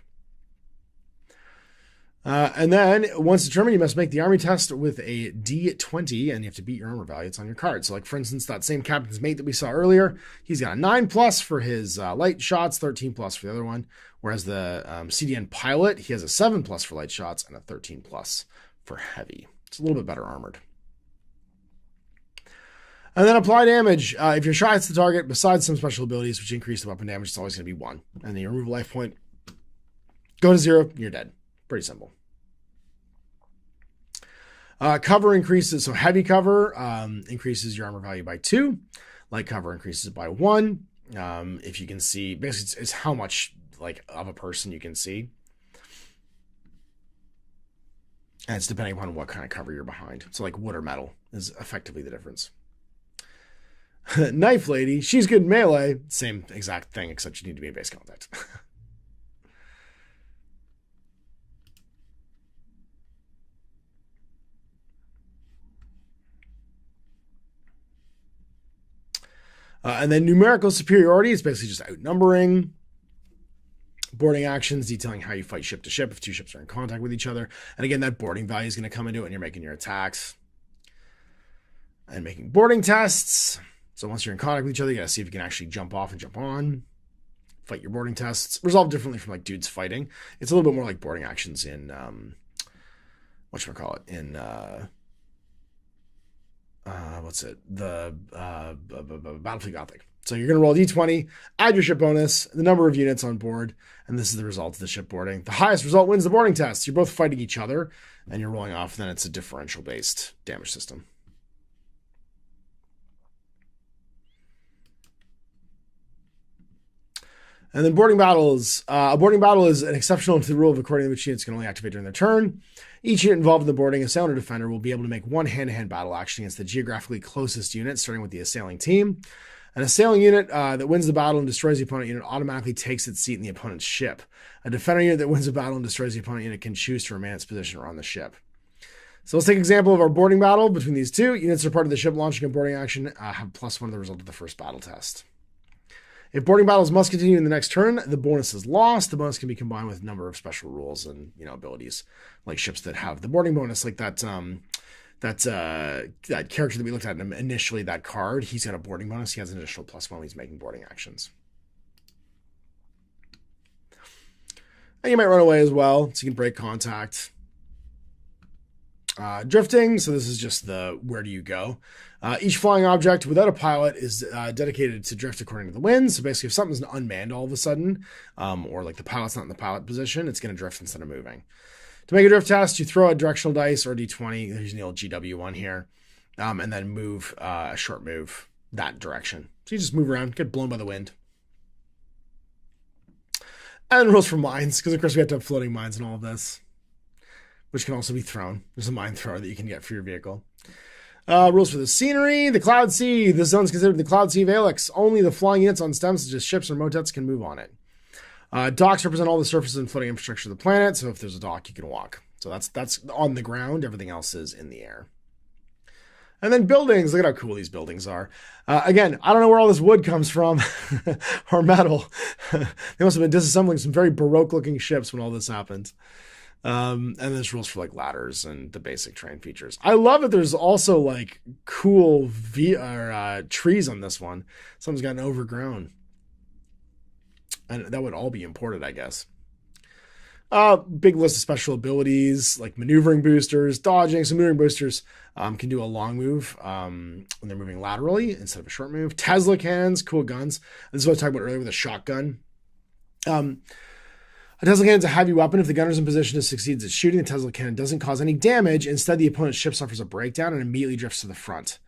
And then once determined, you must make the army test with a D20, and you have to beat your armor value. It's on your card. So like, for instance, that same captain's mate that we saw earlier, he's got a 9+ for his light shots, 13+ for the other one. Whereas the CDN pilot, he has a 7+ for light shots and a 13+ for heavy. It's a little bit better armored. And then apply damage. If your shot hits the target, besides some special abilities which increase the weapon damage, it's always going to be 1. And then you remove a life point, go to 0, you're dead. Pretty simple. Cover increases. So heavy cover increases your armor value by 2. Light cover increases by 1. If you can see, basically it's how much like of a person you can see. And it's depending upon what kind of cover you're behind. So like wood or metal is effectively the difference. Knife lady, she's good melee. Same exact thing, except you need to be in base contact. And then numerical superiority is basically just outnumbering. Boarding actions, detailing how you fight ship to ship if 2 ships are in contact with each other. And again, that boarding value is going to come into it when you're making your attacks. And making boarding tests. So once you're in contact with each other, you got to see if you can actually jump off and jump on. Fight your boarding tests. Resolve differently from like dudes fighting. It's a little bit more like boarding actions in, whatchamacallit, in, the Battlefield Gothic. So you're going to roll a d20, add your ship bonus, the number of units on board, and this is the result of the ship boarding. The highest result wins the boarding test. You're both fighting each other, and you're rolling off, and then it's a differential-based damage system. And then boarding battles. A boarding battle is an exceptional to the rule of according to which units can only activate during their turn. Each unit involved in the boarding, assailant or defender, will be able to make 1 hand-to-hand battle action against the geographically closest unit, starting with the assailing team. An assailing unit that wins the battle and destroys the opponent unit automatically takes its seat in the opponent's ship. A defender unit that wins the battle and destroys the opponent unit can choose to remain in its position or on the ship. So let's take an example of our boarding battle between these two. Units are part of the ship launching a boarding action have +1 of the result of the first battle test. If boarding battles must continue in the next turn, the bonus is lost. The bonus can be combined with a number of special rules and abilities, like ships that have the boarding bonus, like that character that we looked at initially, that card. He's got a boarding bonus. He has an additional +1 when he's making boarding actions. And you might run away as well, so you can break contact. Drifting, so this is just the where do you go. Each flying object without a pilot is dedicated to drift according to the wind. So basically, if something's unmanned all of a sudden, or like the pilot's not in the pilot position, it's going to drift instead of moving. To make a drift test, you throw a directional dice or D20. There's the old GW one here. And then move a short move that direction. So you just move around, get blown by the wind. And rules for mines, because of course we have to have floating mines in all of this, which can also be thrown. There's a mine thrower that you can get for your vehicle. Rules for the scenery. The Cloud Sea. This zone is considered the Cloud Sea of Alix. Only the flying units on stems, such as ships or motets, can move on it. Docks represent all the surfaces and floating infrastructure of the planet. So if there's a dock, you can walk. So that's on the ground. Everything else is in the air. And then buildings. Look at how cool these buildings are. Again, I don't know where all this wood comes from or metal. They must have been disassembling some very Baroque looking ships when all this happened. And there's rules for like ladders and the basic terrain features. I love that there's also like cool trees on this one. Something's gotten overgrown. And that would all be imported, I guess. Big list of special abilities like maneuvering boosters, dodging. So maneuvering boosters can do a long move when they're moving laterally instead of a short move. Tesla cannons, cool guns. This is what I was talking about earlier with a shotgun. A Tesla cannon is a heavy weapon. If the gunner is in position to succeed at shooting, the Tesla cannon doesn't cause any damage. Instead, the opponent's ship suffers a breakdown and immediately drifts to the front.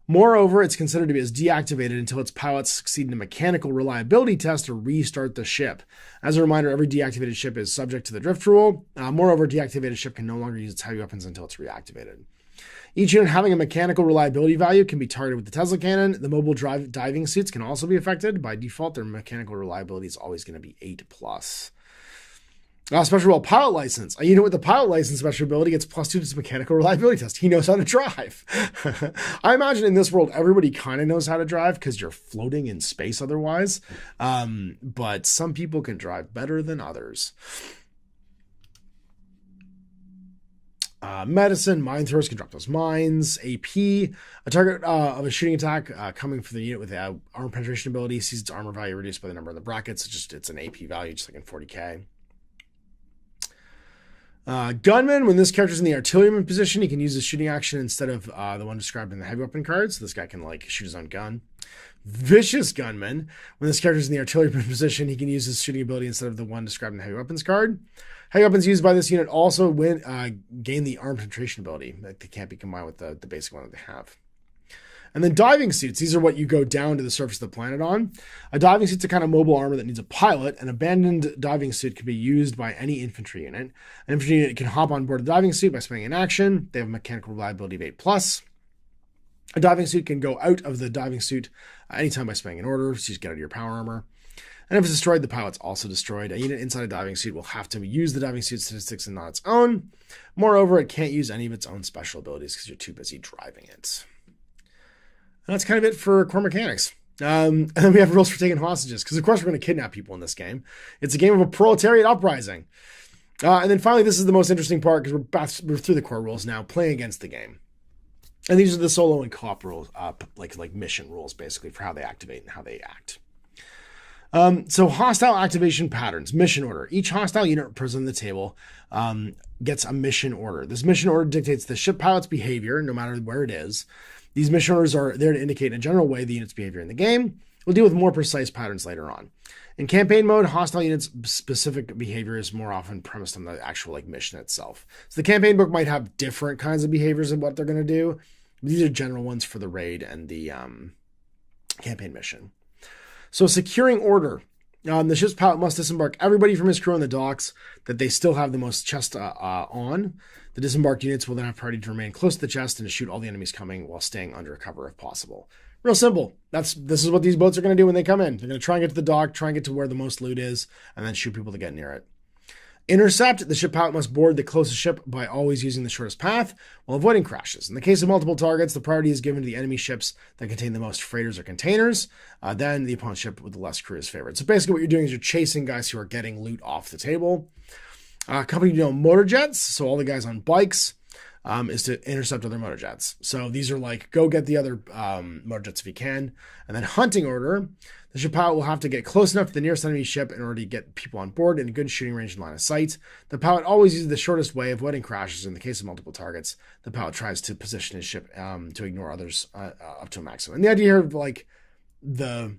Moreover, it's considered to be as deactivated until its pilots succeed in a mechanical reliability test to restart the ship. As a reminder, every deactivated ship is subject to the drift rule. Moreover, deactivated ship can no longer use its heavy weapons until it's reactivated. Each unit having a mechanical reliability value can be targeted with the Tesla cannon. The mobile diving suits can also be affected. By default, their mechanical reliability is always going to be 8+. Special rule pilot license. A unit with the pilot license special ability gets +2 to its mechanical reliability test. He knows how to drive. I imagine in this world, everybody kind of knows how to drive because you're floating in space otherwise. But some people can drive better than others. Medicine, mine throwers can drop those mines. AP, a target of a shooting attack coming for the unit with the armor penetration ability sees its armor value reduced by the number of the brackets. It's an AP value, just like in 40k. Gunman, when this character's in the artilleryman position, he can use his shooting action instead of the one described in the heavy weapon card. So this guy can like shoot his own gun. Vicious Gunman, when this character's in the artilleryman position, he can use his shooting ability instead of the one described in the heavy weapons card. Heavy weapons used by this unit also gain the arm penetration ability. They can't be combined with the basic one that they have. And then diving suits. These are what you go down to the surface of the planet on. A diving suit's a kind of mobile armor that needs a pilot. An abandoned diving suit can be used by any infantry unit. An infantry unit can hop on board a diving suit by spending an action. They have a mechanical reliability of 8+. A diving suit can go out of the diving suit anytime by spending an order. So you just get out of your power armor. And if it's destroyed, the pilot's also destroyed. A unit inside a diving suit will have to use the diving suit statistics and not its own. Moreover, it can't use any of its own special abilities because you're too busy driving it. And that's kind of it for core mechanics. And then we have rules for taking hostages, because of course we're going to kidnap people in this game. It's a game of a proletariat uprising. And then finally, this is the most interesting part, because we're through the core rules now, playing against the game. And these are the solo and co-op rules, like mission rules, basically, for how they activate and how they act. So hostile activation patterns, mission order. Each hostile unit present on the table gets a mission order. This mission order dictates the ship pilot's behavior, no matter where it is. These mission orders are there to indicate in a general way the unit's behavior in the game. We'll deal with more precise patterns later on. In campaign mode, hostile units' specific behavior is more often premised on the actual mission itself. So the campaign book might have different kinds of behaviors of what they're going to do. These are general ones for the raid and the campaign mission. So securing order. The ship's pilot must disembark everybody from his crew on the docks that they still have the most chest on. The disembarked units will then have priority to remain close to the chest and to shoot all the enemies coming while staying under cover if possible. Real simple. This is what these boats are going to do when they come in. They're going to try and get to the dock, try and get to where the most loot is, and then shoot people to get near it. Intercept. The ship pilot must board the closest ship by always using the shortest path while avoiding crashes. In the case of multiple targets, the priority is given to the enemy ships that contain the most freighters or containers. Then the opponent's ship with the less crew is favored. So basically what you're doing is you're chasing guys who are getting loot off the table. Company motor jets, so all the guys on bikes, is to intercept other motor jets. So these are like, go get the other motor jets if you can. And then hunting order. The ship pilot will have to get close enough to the nearest enemy ship in order to get people on board in a good shooting range and line of sight. The pilot always uses the shortest way, avoiding crashes. In the case of multiple targets, the pilot tries to position his ship to ignore others up to a maximum. And the idea here of like the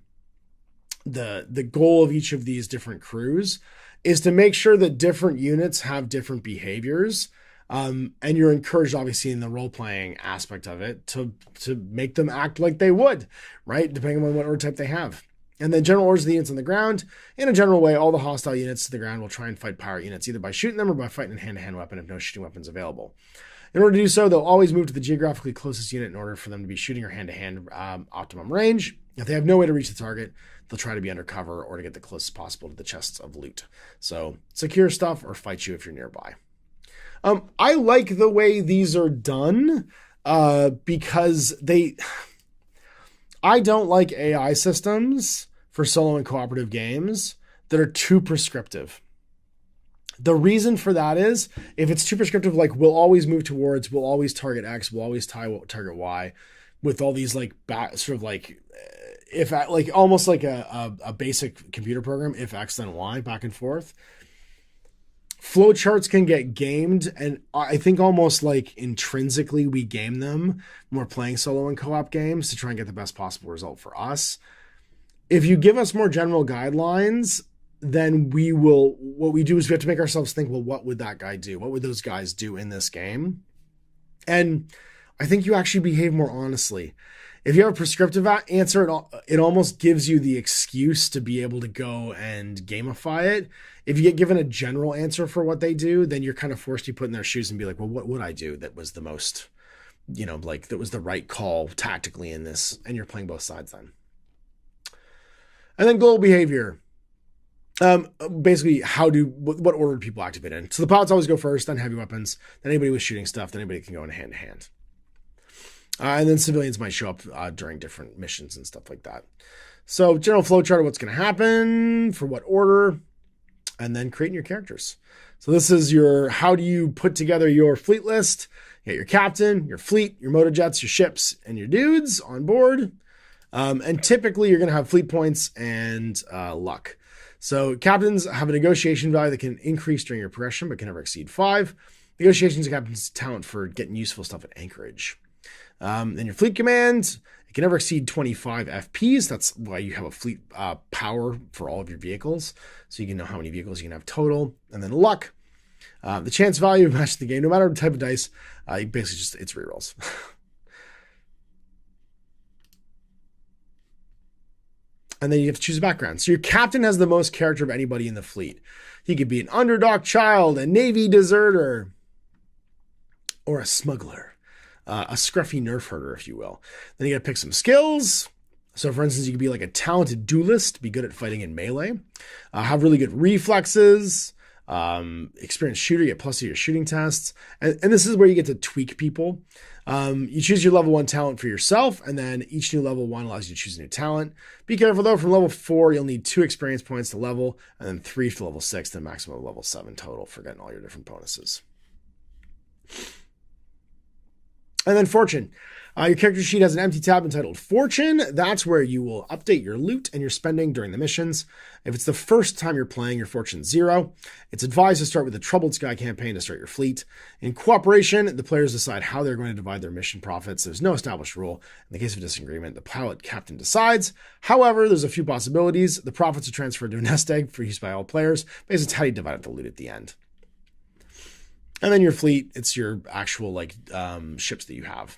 goal of each of these different crews is to make sure that different units have different behaviors. And you're encouraged, obviously, in the role-playing aspect of it to make them act like they would, right? Depending on what order type they have. And then general orders of the units on the ground. In a general way, all the hostile units to the ground will try and fight pirate units, either by shooting them or by fighting a hand-to-hand weapon if no shooting weapons available. In order to do so, they'll always move to the geographically closest unit in order for them to be shooting or hand-to-hand optimum range. If they have no way to reach the target, they'll try to be undercover or to get the closest possible to the chests of loot. So secure stuff or fight you if you're nearby. I like the way these are done because I don't like AI systems for solo and cooperative games that are too prescriptive. The reason for that is if it's too prescriptive, like we'll always move towards, we'll always target X, we'll always target Y with all these like sort of like if like almost like a basic computer program, if X then Y back and forth. Flowcharts can get gamed, and I think almost like intrinsically we game them when we're playing solo and co-op games to try and get the best possible result for us. If you give us more general guidelines, then what we do is we have to make ourselves think, well, what would that guy do? What would those guys do in this game? And I think you actually behave more honestly. If you have a prescriptive answer, it almost gives you the excuse to be able to go and gamify it. If you get given a general answer for what they do, then you're kind of forced to put in their shoes and be like, well, what would I do that was the most, like that was the right call tactically in this? And you're playing both sides then. And then global behavior. Basically, what order do people activate in? So the pilots always go first, then heavy weapons, then anybody with shooting stuff, then anybody can go in hand to hand. And then civilians might show up during different missions and stuff like that. So general flowchart of what's going to happen, for what order, and then creating your characters. So this is how do you put together your fleet list? You got your captain, your fleet, your motor jets, your ships, and your dudes on board. And typically you're going to have fleet points and luck. So captains have a negotiation value that can increase during your progression, but can never exceed 5. Negotiations are captain's talent for getting useful stuff at anchorage. Then your fleet command, it can never exceed 25 FPs. That's why you have a fleet power for all of your vehicles. So you can know how many vehicles you can have total. And then luck, the chance value of matching the game, no matter the type of dice, basically it's rerolls. And then you have to choose a background. So your captain has the most character of anybody in the fleet. He could be an underdog child, a Navy deserter, or a smuggler, a scruffy nerf herder, if you will. Then you got to pick some skills. So for instance, you could be like a talented duelist, be good at fighting in melee, have really good reflexes, experienced shooter, get plus to your shooting tests. And this is where you get to tweak people. You choose your level 1 talent for yourself, and then each new level 1 allows you to choose a new talent. Be careful though, from level 4, you'll need 2 experience points to level, and then 3 for level 6, then maximum of level 7 total for getting all your different bonuses. And then fortune. Your character sheet has an empty tab entitled Fortune. That's where you will update your loot and your spending during the missions. If it's the first time you're playing, your fortune's 0. It's advised to start with the Troubled Sky campaign to start your fleet. In cooperation, the players decide how they're going to divide their mission profits. There's no established rule. In the case of disagreement, the pilot captain decides. However, there's a few possibilities. The profits are transferred to a nest egg for use by all players. Basically, it's how you divide up the loot at the end. And then your fleet, it's your actual ships that you have.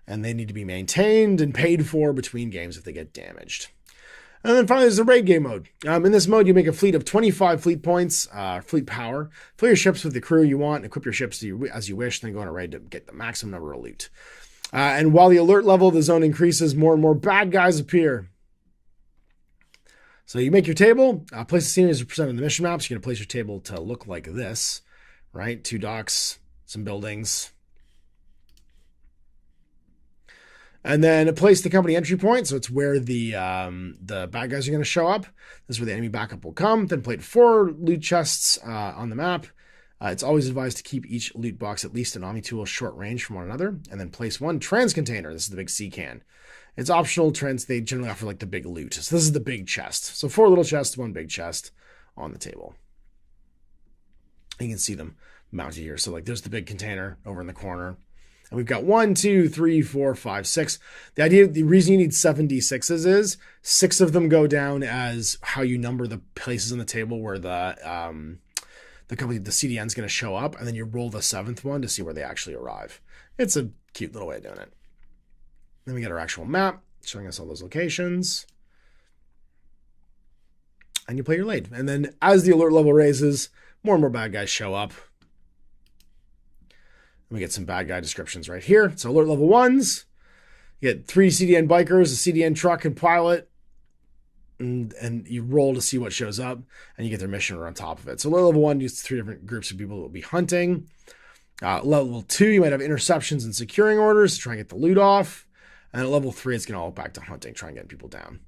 And they need to be maintained and paid for between games if they get damaged. And then finally, there's the raid game mode. In this mode, you make a fleet of 25 fleet points, fleet power, fill your ships with the crew you want, and equip your ships as you wish, then go on a raid to get the maximum number of loot. And while the alert level of the zone increases, more and more bad guys appear. So you make your table, place the scenery as presented on the mission maps. You're going to place your table to look like this, right? 2 docks, some buildings. And then place the company entry point. So it's where the bad guys are going to show up. This is where the enemy backup will come. Then place 4 loot chests on the map. It's always advised to keep each loot box at least an Omni tool short range from one another. And then place 1 trans container. This is the big C can. It's optional. Trans, they generally offer like the big loot. So this is the big chest. So 4 little chests, 1 big chest on the table. You can see them mounted here. So like there's the big container over in the corner. And we've got 1, 2, 3, 4, 5, 6. The reason you need 7d6s is 6 of them go down as how you number the places on the table where the CDN is going to show up, and then you roll the 7th one to see where they actually arrive. It's a cute little way of doing it. Then we get our actual map showing us all those locations. And you play your Lade. And then as the alert level raises, more and more bad guys show up. And we get some bad guy descriptions right here. So alert level 1s, you get 3 CDN bikers, a CDN truck and pilot, and you roll to see what shows up, and you get their mission on top of it. So level 1, you use 3 different groups of people that will be hunting. Level 2, you might have interceptions and securing orders to try and get the loot off. And at level 3, it's going to all back to hunting, trying to get people down.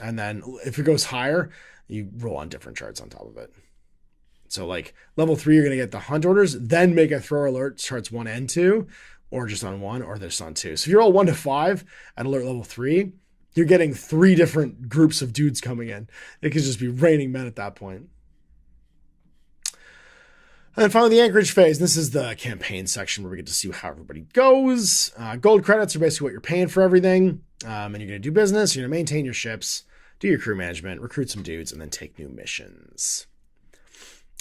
And then if it goes higher, you roll on different charts on top of it. So like level 3, you're going to get the hunt orders, then make a thrower alert charts 1 and 2, or just on 1, or there's on 2. So if you're all 1 to 5 at alert level 3, you're getting 3 different groups of dudes coming in. It could just be raining men at that point. And then finally, the Anchorage phase. This is the campaign section where we get to see how everybody goes. Gold credits are basically what you're paying for everything. And you're going to do business. You're going to maintain your ships, do your crew management, recruit some dudes, and then take new missions.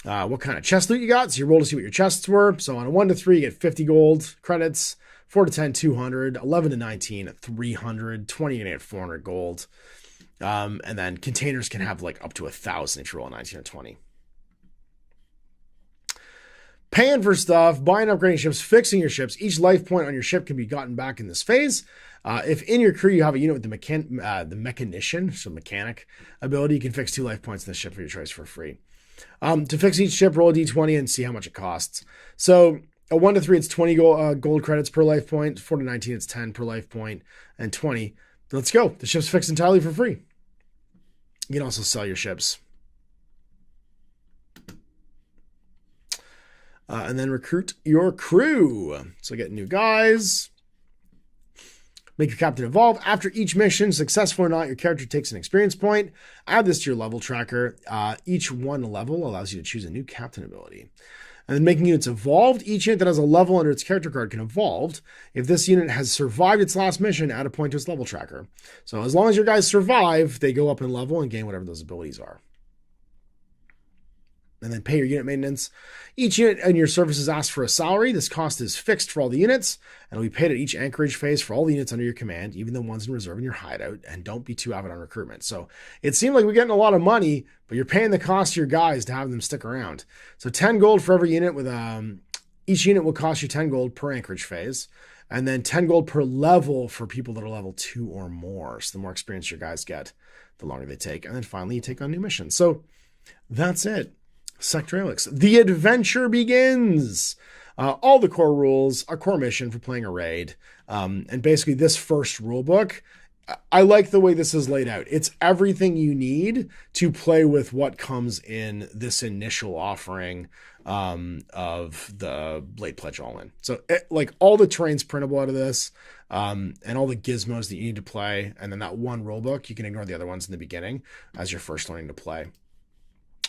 What kind of chest loot you got? So you roll to see what your chests were. So on a 1 to 3, you get 50 gold credits. 4 to 10, 200, 11 to 19, 300, 20, you're going to get 400 gold. And then containers can have like up to 1,000 if you roll a 19 or 20. Paying for stuff, buying, upgrading ships, fixing your ships. Each life point on your ship can be gotten back in this phase. If in your crew you have a unit with the mechanician, so mechanic ability, you can fix 2 life points in the ship for your choice for free. To fix each ship, roll a d20 and see how much it costs. So a 1 to 3, it's 20 gold credits per life point. 4 to 19, it's 10 per life point. And 20, let's go. The ship's fixed entirely for free. You can also sell your ships. And then recruit your crew. So get new guys. Make your captain evolve. After each mission, successful or not, your character takes an experience point. Add this to your level tracker. Each one level allows you to choose a new captain ability. And then making units evolved. Each unit that has a level under its character card can evolve. If this unit has survived its last mission, add a point to its level tracker. So as long as your guys survive, they go up in level and gain whatever those abilities are. And then pay your unit maintenance. Each unit in your services asks for a salary. This cost is fixed for all the units, and will be paid at each anchorage phase for all the units under your command, even the ones in reserve in your hideout, and don't be too avid on recruitment. So it seemed like we're getting a lot of money, but you're paying the cost to your guys to have them stick around. So 10 gold for every unit with each unit will cost you 10 gold per anchorage phase, and then 10 gold per level for people that are level 2 or more. So the more experience your guys get, the longer they take. And then finally, you take on new missions. So that's it. Sector Alix. The adventure begins. All the core rules, a core mission for playing a raid. And basically this first rule book, I like the way this is laid out. It's everything you need to play with what comes in this initial offering of the Blade Pledge All-In. So like all the terrain's printable out of this, and all the gizmos that you need to play. And then that one rule book, you can ignore the other ones in the beginning as you're first learning to play.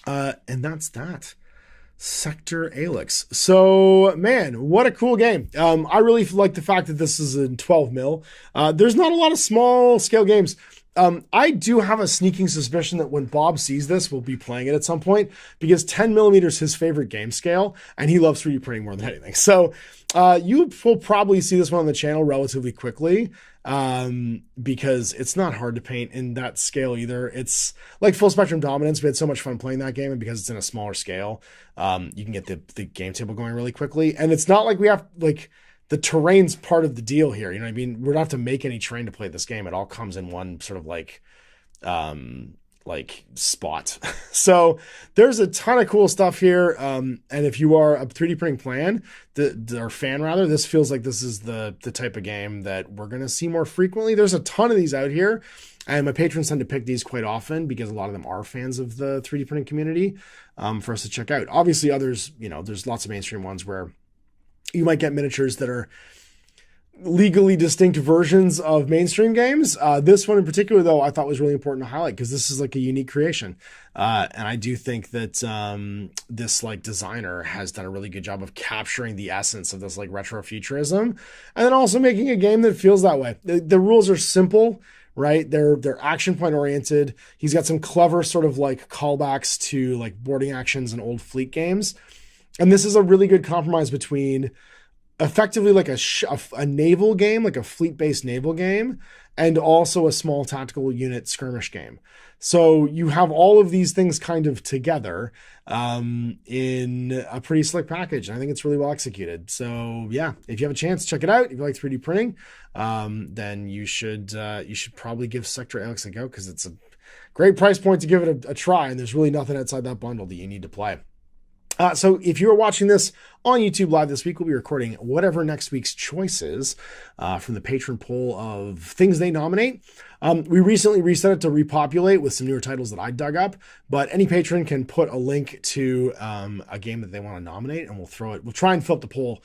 And that's that. Sector Alix. So, man, what a cool game. I really like the fact that this is in 12 mil. There's not a lot of small scale games. I do have a sneaking suspicion that when Bob sees this, we'll be playing it at some point, because 10 millimeters is his favorite game scale, and he loves 3D printing more than anything. So you will probably see this one on the channel relatively quickly, because it's not hard to paint in that scale either. It's like Full Spectrum Dominance. We had so much fun playing that game, and because it's in a smaller scale, you can get the game table going really quickly. And it's not like we have the terrain's part of the deal here. You know what I mean? We don't have to make any terrain to play this game. It all comes in one sort of like spot. So there's a ton of cool stuff here. And if you are a 3D printing fan, this feels like this is the type of game that we're going to see more frequently. There's a ton of these out here, and my patrons tend to pick these quite often because a lot of them are fans of the 3D printing community, for us to check out. Obviously others, there's lots of mainstream ones where you might get miniatures that are legally distinct versions of mainstream games. This one in particular, though, I thought was really important to highlight because this is like a unique creation. And I do think that this like designer has done a really good job of capturing the essence of this like retrofuturism, and then also making a game that feels that way. The rules are simple, right? They're action point oriented. He's got some clever sort of like callbacks to like boarding actions and old fleet games. And this is a really good compromise between effectively like a naval game, like a fleet-based naval game, and also a small tactical unit skirmish game. So you have all of these things kind of together in a pretty slick package. And I think it's really well executed. So yeah, if you have a chance, check it out. If you like 3D printing, then you should probably give Sector Alix a go, because it's a great price point to give it a try. And there's really nothing outside that bundle that you need to play. So if you are watching this on YouTube Live this week, we'll be recording whatever next week's choice is from the patron poll of things they nominate. We recently reset it to repopulate with some newer titles that I dug up, but any patron can put a link to a game that they want to nominate, and we'll throw it. We'll try and fill up the poll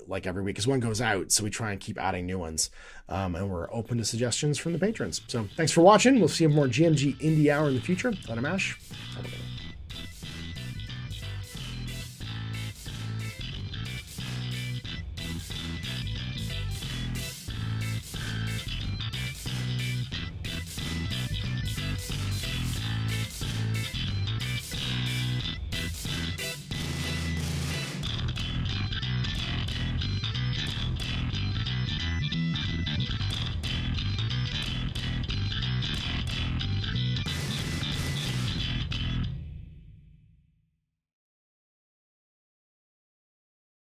like every week as one goes out, so we try and keep adding new ones. And we're open to suggestions from the patrons. So thanks for watching. We'll see you more GMG Indie Hour in the future. I'm Ash. Have a good one.